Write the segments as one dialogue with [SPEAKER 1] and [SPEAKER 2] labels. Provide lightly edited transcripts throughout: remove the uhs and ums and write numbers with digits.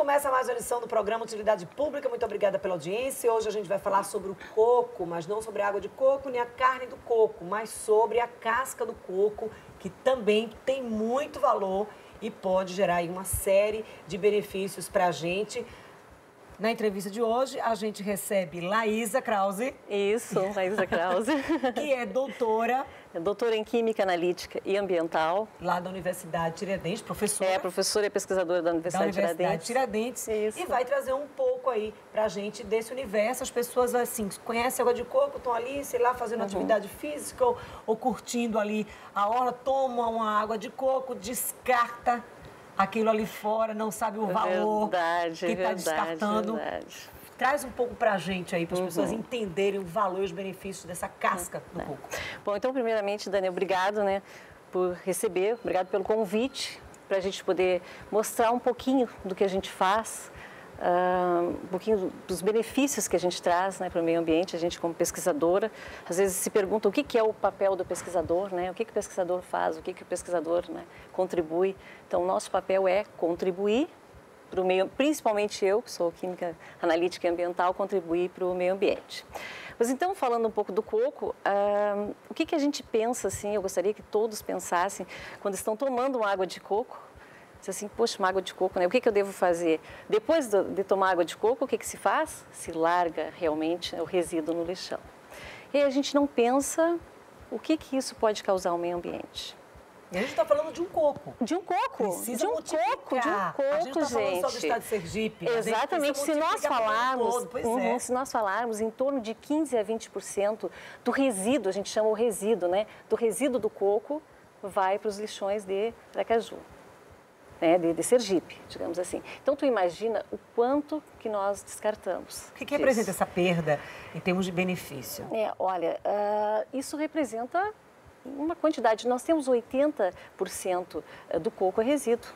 [SPEAKER 1] começa mais uma edição do programa Utilidade Pública. Muito obrigada pela audiência. Hoje a gente vai falar sobre o coco, mas não sobre a água de coco nem a carne do coco, mas sobre a casca do coco, que também tem muito valor e pode gerar aí uma série de benefícios para a gente. Na entrevista de hoje, a gente recebe Laísa Krause.
[SPEAKER 2] Isso, Laísa Krause.
[SPEAKER 1] Que é doutora.
[SPEAKER 2] É doutora em Química Analítica e Ambiental.
[SPEAKER 1] Lá da Universidade Tiradentes, professora.
[SPEAKER 2] É, professora e pesquisadora da Universidade
[SPEAKER 1] Tiradentes.
[SPEAKER 2] Isso.
[SPEAKER 1] E vai trazer um pouco aí pra gente desse universo. As pessoas, assim, conhecem água de coco, estão ali, sei lá, fazendo atividade física ou curtindo ali a hora, tomam uma água de coco, descarta aquilo ali fora, não sabe o valor que está descartando.
[SPEAKER 2] Verdade.
[SPEAKER 1] Traz um pouco para a gente aí, para as pessoas entenderem o valor e os benefícios dessa casca do coco.
[SPEAKER 2] Bom, então, primeiramente, Dani, obrigado, né, por receber, obrigado pelo convite, para a gente poder mostrar um pouquinho do que a gente faz, um pouquinho dos benefícios que a gente traz, né, para o meio ambiente. A gente, como pesquisadora, às vezes se pergunta o que é o papel do pesquisador, né, o que o pesquisador faz, o que o pesquisador, né, contribui. Então, o nosso papel é contribuir para o meio, principalmente eu, que sou química analítica e ambiental, contribuir para o meio ambiente. Mas então, falando um pouco do coco, o que a gente pensa, assim, eu gostaria que todos pensassem, quando estão tomando uma água de coco, assim, poxa, uma água de coco, né? O que eu devo fazer? Depois de tomar água de coco, o que se faz? Se larga realmente o resíduo no lixão. E aí a gente não pensa o que isso pode causar ao meio ambiente.
[SPEAKER 1] E a gente está falando de um coco.
[SPEAKER 2] De um coco.
[SPEAKER 1] Precisa
[SPEAKER 2] de um coco,
[SPEAKER 1] a gente está falando só do estado de Sergipe.
[SPEAKER 2] Exatamente. Se nós falarmos em torno de 15% a 20% do resíduo, a gente chama o resíduo, né? Do resíduo do coco vai para os lixões de Aracaju, né? De Sergipe, digamos assim. Então, tu imagina o quanto que nós descartamos.
[SPEAKER 1] O que representa essa perda em termos de benefício?
[SPEAKER 2] Olha, isso representa uma quantidade. Nós temos 80% do coco é resíduo.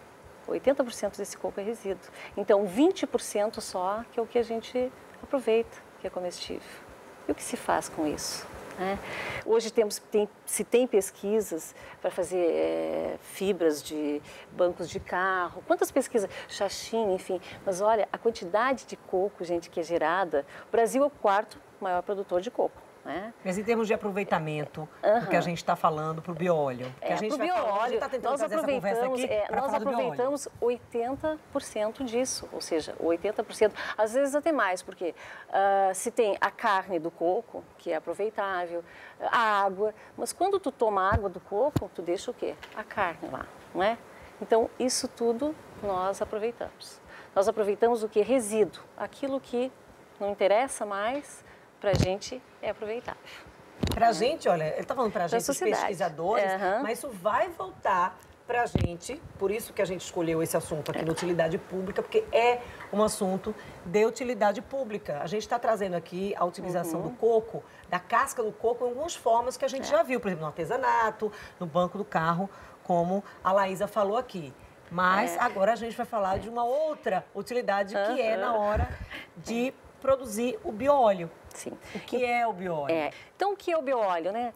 [SPEAKER 2] 80% desse coco é resíduo. Então, 20% só que é o que a gente aproveita, que é comestível. E o que se faz com isso? Hoje se tem pesquisas para fazer fibras de bancos de carro. Quantas pesquisas? Xaxim, enfim. Mas olha, a quantidade de coco, gente, que é gerada. O Brasil é o quarto maior produtor de coco.
[SPEAKER 1] Mas em termos de aproveitamento, do que a gente está falando para o bióleo.
[SPEAKER 2] Nós aproveitamos 80% disso, ou seja, 80%, às vezes até mais, porque se tem a carne do coco, que é aproveitável, a água, mas quando tu toma a água do coco, tu deixa o quê? A carne lá, não é? Então, isso tudo nós aproveitamos. Nós aproveitamos o que? Resíduo, aquilo que não interessa mais, para a gente é aproveitável.
[SPEAKER 1] Para a gente, olha, ele está falando para a gente, os pesquisadores, mas isso vai voltar para a gente, por isso que a gente escolheu esse assunto aqui no Utilidade Pública, porque é um assunto de utilidade pública. A gente está trazendo aqui a utilização do coco, da casca do coco, em algumas formas que a gente já viu, por exemplo, no artesanato, no banco do carro, como a Laísa falou aqui. Mas agora a gente vai falar de uma outra utilidade que é na hora de produzir o bióleo.
[SPEAKER 2] Sim.
[SPEAKER 1] O que é o bióleo?
[SPEAKER 2] Então, o que é o bióleo, né?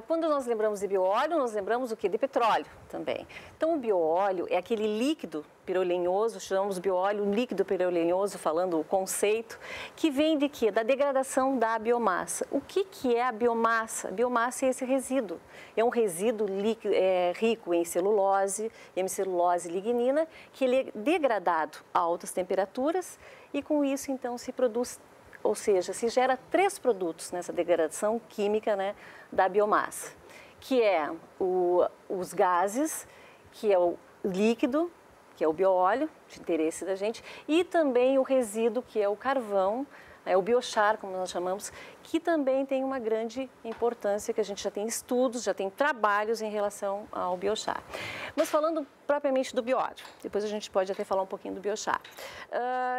[SPEAKER 2] Quando nós lembramos de bióleo, nós lembramos o quê? De petróleo também. Então, o bióleo é aquele líquido pirolenhoso, chamamos bióleo líquido pirolenhoso, falando o conceito, que vem de quê? Da degradação da biomassa. O que é a biomassa? A biomassa é esse resíduo. É um resíduo líquido, rico em celulose, hemicelulose e lignina, que ele é degradado a altas temperaturas e com isso, então, se produz. Ou seja, se gera 3 produtos nessa degradação química, né, da biomassa, que é os gases, que é o líquido, que é o bióleo, de interesse da gente, e também o resíduo, que é o carvão, o biochar, como nós chamamos, que também tem uma grande importância, que a gente já tem estudos, já tem trabalhos em relação ao biochar. Mas falando propriamente do bióleo, depois a gente pode até falar um pouquinho do biochar.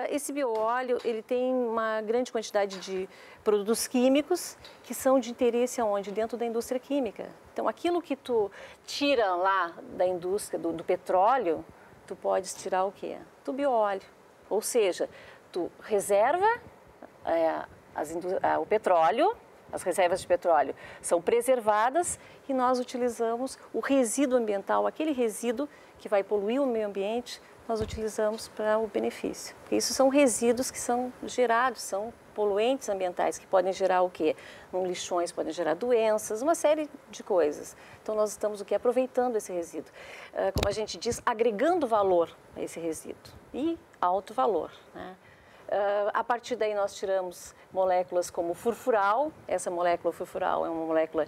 [SPEAKER 2] Esse bióleo, ele tem uma grande quantidade de produtos químicos que são de interesse aonde? Dentro da indústria química. Então, aquilo que tu tira lá da indústria, do petróleo, tu podes tirar o quê? Do bióleo. Ou seja, tu reserva o petróleo, as reservas de petróleo são preservadas e nós utilizamos o resíduo ambiental, aquele resíduo que vai poluir o meio ambiente, nós utilizamos para o benefício. Porque isso são resíduos que são gerados, são poluentes ambientais que podem gerar o quê? Lixões, podem gerar doenças, uma série de coisas. Então nós estamos o quê? Aproveitando esse resíduo. Como a gente diz, agregando valor a esse resíduo e alto valor, né? A partir daí nós tiramos moléculas como o furfural. Essa molécula furfural é uma molécula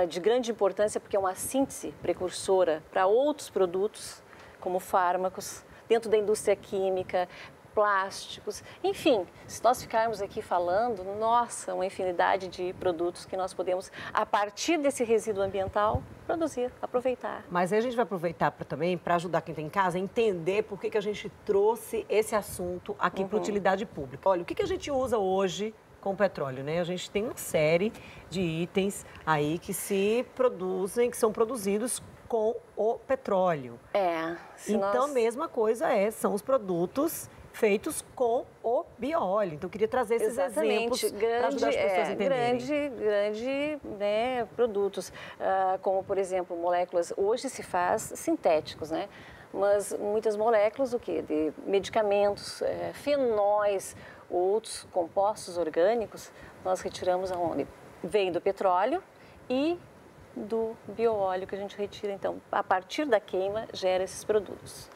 [SPEAKER 2] de grande importância porque é uma síntese precursora para outros produtos, como fármacos, dentro da indústria química, plásticos, enfim, se nós ficarmos aqui falando, nossa, uma infinidade de produtos que nós podemos, a partir desse resíduo ambiental, produzir, aproveitar.
[SPEAKER 1] Mas aí a gente vai aproveitar também para ajudar quem está em casa a entender por que a gente trouxe esse assunto aqui para utilidade pública. Olha, o que a gente usa hoje com petróleo, né? A gente tem uma série de itens aí que se produzem, que são produzidos com o petróleo. Então, a mesma coisa são os produtos feitos com o bioóleo. Então, eu queria trazer esses exemplos para ajudar as pessoas a entenderem.
[SPEAKER 2] Grande, né, produtos, como, por exemplo, moléculas, hoje se faz sintéticos, né? Mas muitas moléculas, o quê? De medicamentos, fenóis, outros compostos orgânicos, nós retiramos aonde? Vem do petróleo e do bioóleo que a gente retira. Então, a partir da queima, gera esses produtos.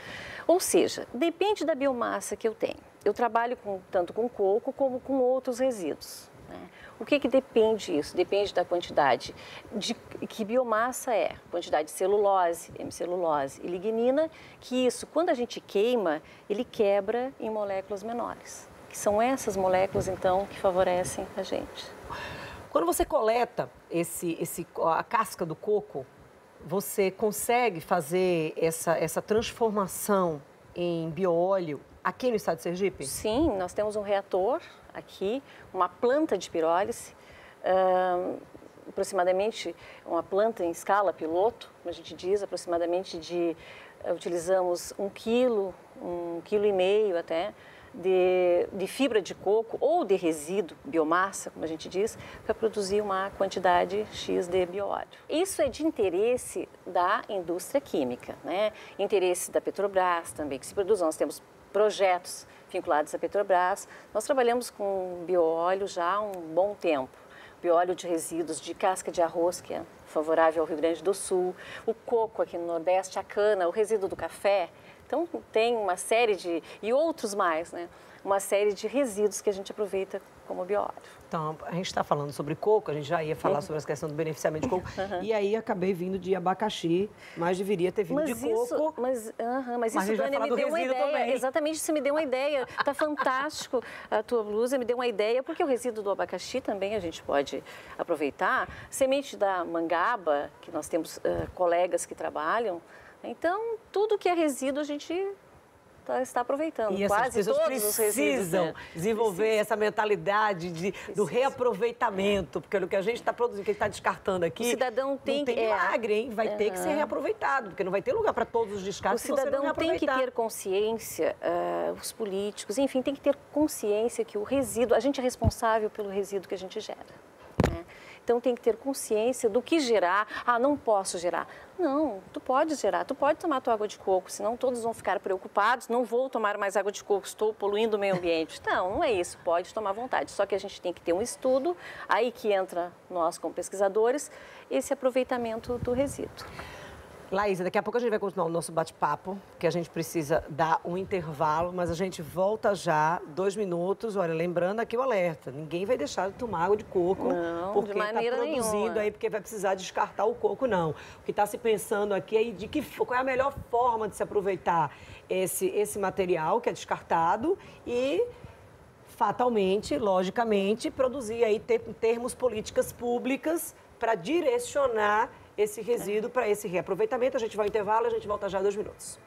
[SPEAKER 2] Ou seja, depende da biomassa que eu tenho. Eu trabalho tanto com coco como com outros resíduos, né? O que depende disso? Depende da quantidade de que biomassa é. Quantidade de celulose, hemicelulose e lignina, que isso, quando a gente queima, ele quebra em moléculas menores. Que são essas moléculas, então, que favorecem a gente.
[SPEAKER 1] Quando você coleta a casca do coco, você consegue fazer essa transformação em bioóleo aqui no estado de Sergipe?
[SPEAKER 2] Sim, nós temos um reator aqui, uma planta de pirólise, aproximadamente uma planta em escala piloto, como a gente diz, aproximadamente utilizamos 1 quilo, 1,5 quilo até, de fibra de coco ou de resíduo, biomassa, como a gente diz, para produzir uma quantidade X de bioóleo. Isso é de interesse da indústria química, né? Interesse da Petrobras também, que se produz. Nós temos projetos vinculados à Petrobras. Nós trabalhamos com bioóleo já há um bom tempo. Bióleo de resíduos de casca de arroz, que é favorável ao Rio Grande do Sul, o coco aqui no Nordeste, a cana, o resíduo do café. Então, tem uma série e outros mais, né? Uma série de resíduos que a gente aproveita como bióleo.
[SPEAKER 1] Então, a gente está falando sobre coco, a gente já ia falar sobre essa questão do beneficiamento de coco, e aí acabei vindo de abacaxi, mas deveria ter vindo de coco.
[SPEAKER 2] Mas isso, Dani, me deu uma ideia. Também. Exatamente, isso me deu uma ideia. Está fantástico a tua blusa, me deu uma ideia, porque o resíduo do abacaxi também a gente pode aproveitar. Semente da mangaba, que nós temos colegas que trabalham. Então, tudo que é resíduo a gente está aproveitando.
[SPEAKER 1] E
[SPEAKER 2] quase
[SPEAKER 1] todos
[SPEAKER 2] os resíduos
[SPEAKER 1] precisam desenvolver essa mentalidade do reaproveitamento, porque o que a gente está produzindo, que a gente está descartando aqui,
[SPEAKER 2] o cidadão tem
[SPEAKER 1] milagre, hein? Vai ter que ser reaproveitado, porque não vai ter lugar para todos os descartes.
[SPEAKER 2] O cidadão tem que ter consciência, os políticos, enfim, tem que ter consciência que o resíduo, a gente é responsável pelo resíduo que a gente gera, né? Então, tem que ter consciência do que gerar. Não posso gerar. Não, tu pode gerar, tu pode tomar tua água de coco, senão todos vão ficar preocupados, não vou tomar mais água de coco, estou poluindo o meio ambiente. Não é isso, pode tomar à vontade. Só que a gente tem que ter um estudo, aí que entra nós como pesquisadores, esse aproveitamento do resíduo.
[SPEAKER 1] Laísa, daqui a pouco a gente vai continuar o nosso bate-papo, porque a gente precisa dar um intervalo, mas a gente volta já, 2 minutos. Olha, lembrando aqui o alerta, ninguém vai deixar de tomar água de coco,
[SPEAKER 2] não,
[SPEAKER 1] porque
[SPEAKER 2] está produzindo
[SPEAKER 1] nenhuma. Aí, porque vai precisar descartar o coco, não. O que está se pensando aqui é qual é a melhor forma de se aproveitar esse material que é descartado e, fatalmente, logicamente, produzir aí termos políticas públicas para direcionar esse resíduo para esse reaproveitamento. A gente vai ao intervalo e a gente volta já em 2 minutos.